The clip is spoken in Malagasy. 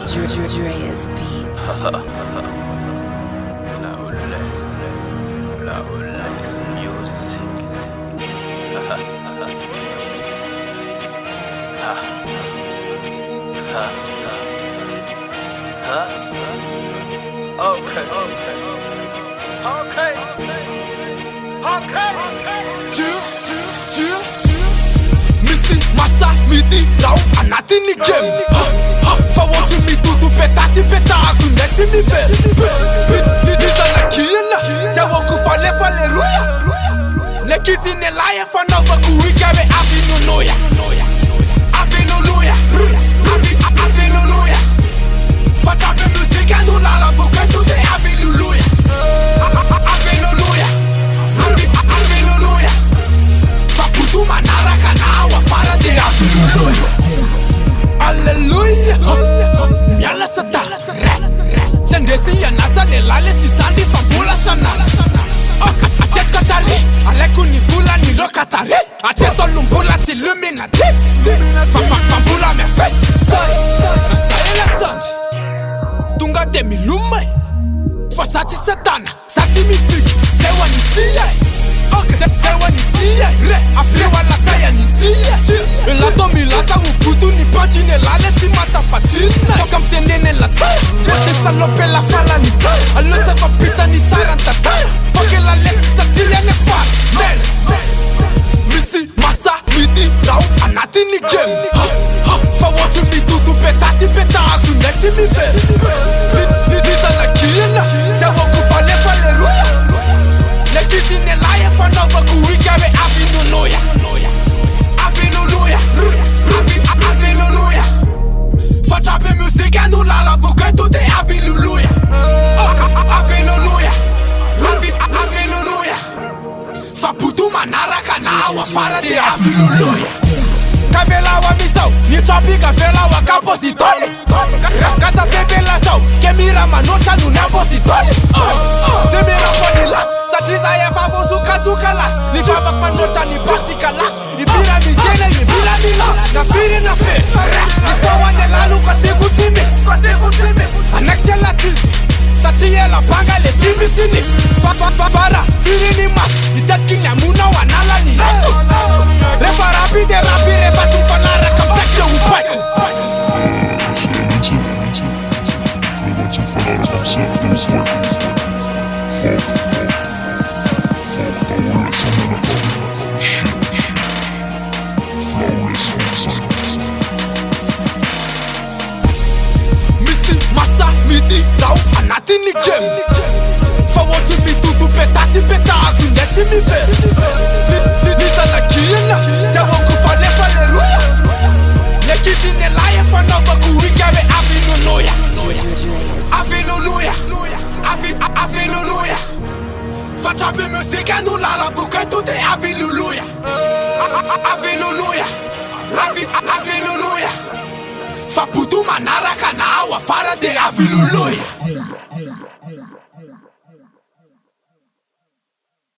Dreas Beats. Laolex music. Missy, massa, midi, lau, anati ni game. Fawatu mi tutu petasi petaku neti mi ver. Nisa na kiyena, se woku fale ruya. Nekisi ne laye fanova kuwikabe afinu noya. Afinu noya, afinu noya. Fatabe musika nulala buketu de afinu noya. Afinu noya, afinu noya. Faputu manara kana wafara de afinu noya. Hallelujah, miala sata, sendesi ya nasa ne lale si sandi fambula sana. Atet katari, aleku ni fula ni rokatari. Ateto lumbula si luminati. Fambula me fe. Nasaela sandi, tunga demi lumai. Fasati satana, sati mi fiki, sewa ni tiye. Sewa ni tiye, afle wala saya ni tiye. Elato mi lasa ukutu ni panchi ne lale si mata patina. Tokam tende ne la saya, wache salope la fala ni saya. Alose va pita ni taranta taya. Fuck la lesi sa tiye ne fa. Missy, massa, midi, rau, anati ni game. Fa watu mi tutu petasi petaku neti mi ver. Nisa na kiyena, se woku fale ruya. Nekisi ne laye fanova kuwikabe afinu noya. Afinu noya, afinu noya. Fatabe musika nulala vuketu de afinu noya. Afinu noya, afinu noya. Faputu manara kana wafara de afinu noya. Kavela wa misau, ni topi kavela wa kapositole. Kasa pepe la sau, kemira manota nunapositole. Zemira ponilas, satiza ya favo suka las. Ni fabak manota ni basika las. Ibira mi jene, ibira mi las. Na firi na fe, ni sawa ne lalu katiku simis. Anekte la tizi, satiye la banga le timi sinis. Fara, firi ni mas, ni tetki nyamuna wanala ni yeto. Refa rapi de rapi, refa tufanara kamsekte upaiku. Missy, massa, midi, rau, anati ni game. Fawatu mi tutu petasi petaku neti mi ver. Nisa na kiyena, se woku fale ruya. Nekisi ne laye fanova kuwikabe afinu noya. Afinu noya, afinu noya. Fatabe musika nulala vuketu de afinu noya. Afinu noya, afinu noya. Faputu manara kana wafara de afinu noya.